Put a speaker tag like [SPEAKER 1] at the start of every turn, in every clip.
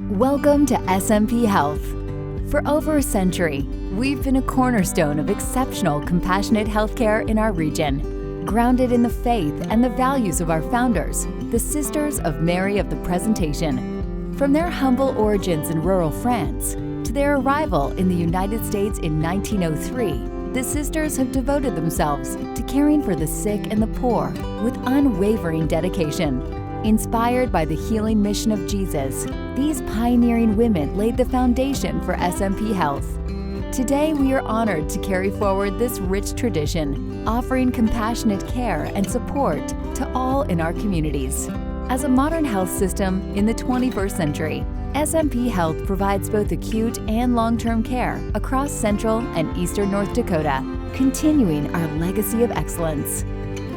[SPEAKER 1] Welcome to SMP Health. For over a century, we've been a cornerstone of exceptional, compassionate healthcare in our region, grounded in the faith and the values of our founders, the Sisters of Mary of the Presentation. From their humble origins in rural France to their arrival in the United States in 1903, the sisters have devoted themselves to caring for the sick and the poor with unwavering dedication. Inspired by the healing mission of Jesus, these pioneering women laid the foundation for SMP Health. Today, we are honored to carry forward this rich tradition, offering compassionate care and support to all in our communities. As a modern health system in the 21st century, SMP Health provides both acute and long-term care across Central and Eastern North Dakota, continuing our legacy of excellence.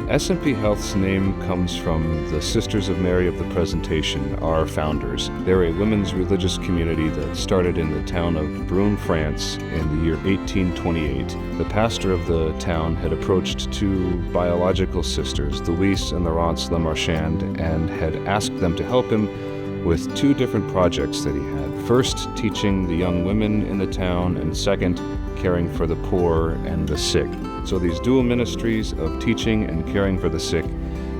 [SPEAKER 2] SMP Health's name comes from the Sisters of Mary of the Presentation, our founders. They're a women's religious community that started in the town of Brune, France in the year 1828. The pastor of the town had approached two biological sisters, Louise and Laurence Lemarchand, and had asked them to help him with two different projects that he had. First, teaching the young women in the town, and second, caring for the poor and the sick. So these dual ministries of teaching and caring for the sick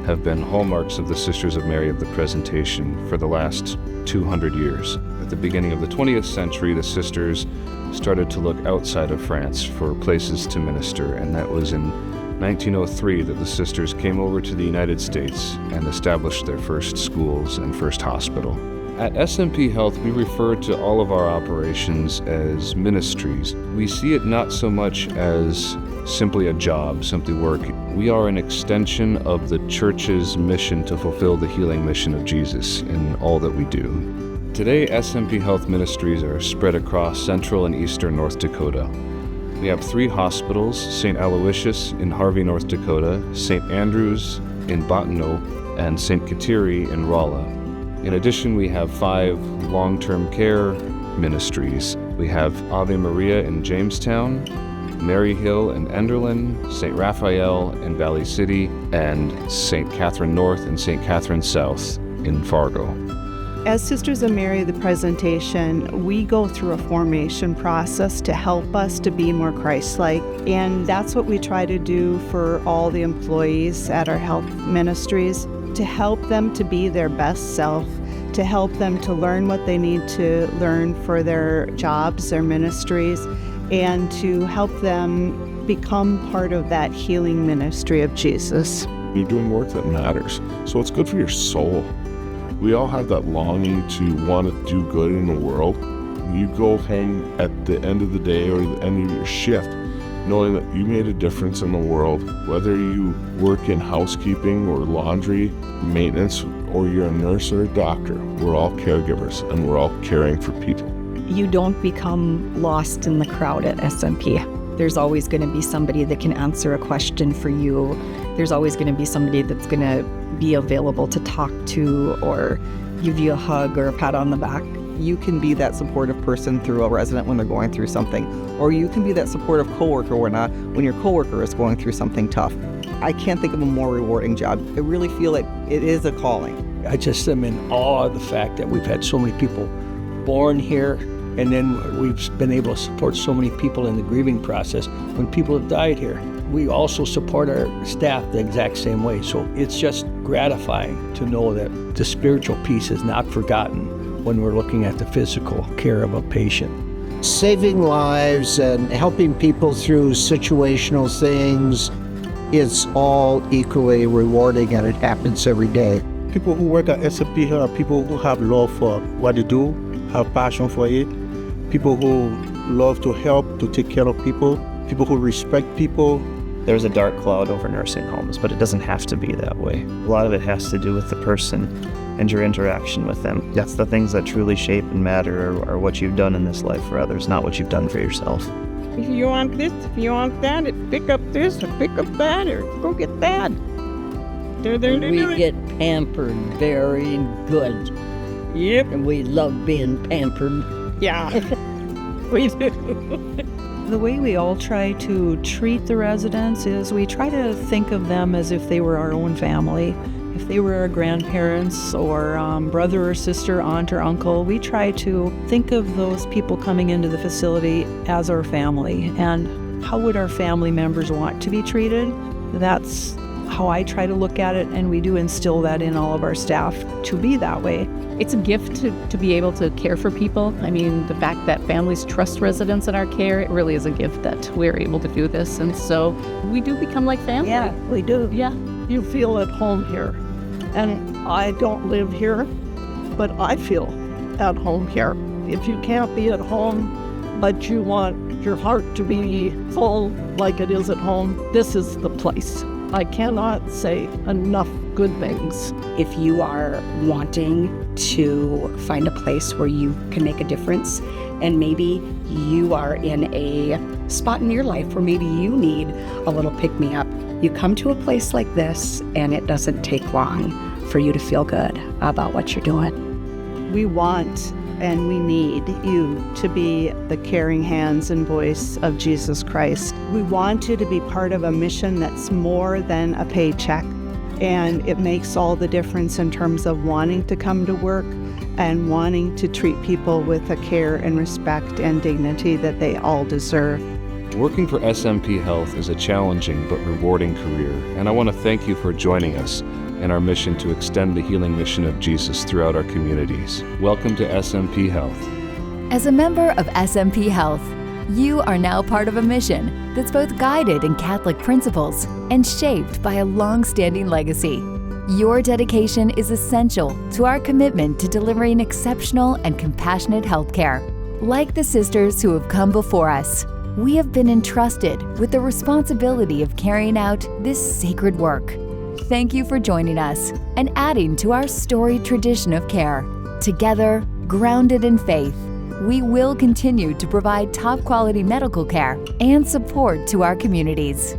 [SPEAKER 2] have been hallmarks of the Sisters of Mary of the Presentation for the last 200 years. At the beginning of the 20th century, the sisters started to look outside of France for places to minister, and that was in 1903 that the sisters came over to the United States and established their first schools and first hospital. At SMP Health, we refer to all of our operations as ministries. We see it not so much as simply a job, simply work. We are an extension of the church's mission to fulfill the healing mission of Jesus in all that we do. Today, SMP Health ministries are spread across Central and Eastern North Dakota. We have 3 hospitals: St. Aloysius in Harvey, North Dakota, St. Andrews in Bottineau, and St. Kateri in Rolla. In addition, we have 5 long-term care ministries. We have Ave Maria in Jamestown, Mary Hill in Enderlin, St. Raphael in Valley City, and St. Catherine North and St. Catherine South in Fargo.
[SPEAKER 3] As Sisters of Mary of the Presentation, we go through a formation process to help us to be more Christ-like, and that's what we try to do for all the employees at our health ministries, to help them to be their best self, to help them to learn what they need to learn for their jobs, their ministries, and to help them become part of that healing ministry of Jesus.
[SPEAKER 4] You're doing work that matters, so it's good for your soul. We all have that longing to want to do good in the world. You go home at the end of the day or the end of your shift knowing that you made a difference in the world, whether you work in housekeeping or laundry, maintenance, or you're a nurse or a doctor. We're all caregivers and we're all caring for people.
[SPEAKER 5] You don't become lost in the crowd at SMP. There's always going to be somebody that can answer a question for you. There's always going to be somebody that's going to be available to talk to or give you a hug or a pat on the back.
[SPEAKER 6] You can be that supportive person through a resident when they're going through something, or you can be that supportive coworker when your coworker is going through something tough. I can't think of a more rewarding job. I really feel like it is a calling.
[SPEAKER 7] I just am in awe of the fact that we've had so many people born here, and then we've been able to support so many people in the grieving process when people have died here. We also support our staff the exact same way. So it's just gratifying to know that the spiritual piece is not forgotten when we're looking at the physical care of a patient.
[SPEAKER 8] Saving lives and helping people through situational things, it's all equally rewarding, and it happens every day.
[SPEAKER 9] People who work at SMP are people who have love for what they do, have passion for it, people who love to help, to take care of people who respect people.
[SPEAKER 10] There's a dark cloud over nursing homes, but it doesn't have to be that way. A lot of it has to do with the person and your interaction with them. That's the things that truly shape and matter are what you've done in this life for others, not what you've done for yourself.
[SPEAKER 11] If you want this, if you want that, pick up this or pick up that or go get that.
[SPEAKER 12] We get pampered very good.
[SPEAKER 11] Yep.
[SPEAKER 12] And we love being pampered.
[SPEAKER 11] Yeah, we do.
[SPEAKER 3] The way we all try to treat the residents is we try to think of them as if they were our own family. If
[SPEAKER 13] If they were our grandparents or brother or sister, aunt or uncle, we try to think of those people coming into the facility as our family. And how would our family members want to be treated? That's how I try to look at it, and we do instill that in all of our staff to be that way.
[SPEAKER 14] It's a gift to be able to care for people. I mean, the fact that families trust residents in our care, it really is a gift that we're able to do this. And so we do become like family.
[SPEAKER 11] Yeah, we do.
[SPEAKER 14] Yeah.
[SPEAKER 11] You feel at home here. And I don't live here, but I feel at home here. If you can't be at home, but you want your heart to be full like it is at home, this is the place. I cannot say enough good things.
[SPEAKER 15] If you are wanting to find a place where you can make a difference, and maybe you are in a spot in your life where maybe you need a little pick-me-up, you come to a place like this and it doesn't take long for you to feel good about what you're doing.
[SPEAKER 3] We want and we need you to be the caring hands and voice of Jesus Christ. We want you to be part of a mission that's more than a paycheck, and it makes all the difference in terms of wanting to come to work and wanting to treat people with the care and respect and dignity that they all deserve.
[SPEAKER 2] Working for SMP Health is a challenging but rewarding career, and I want to thank you for joining us in our mission to extend the healing mission of Jesus throughout our communities. Welcome to SMP Health.
[SPEAKER 1] As a member of SMP Health, you are now part of a mission that's both guided in Catholic principles and shaped by a long-standing legacy. Your dedication is essential to our commitment to delivering exceptional and compassionate healthcare. Like the sisters who have come before us, we have been entrusted with the responsibility of carrying out this sacred work. Thank you for joining us and adding to our storied tradition of care. Together, grounded in faith, we will continue to provide top-quality medical care and support to our communities.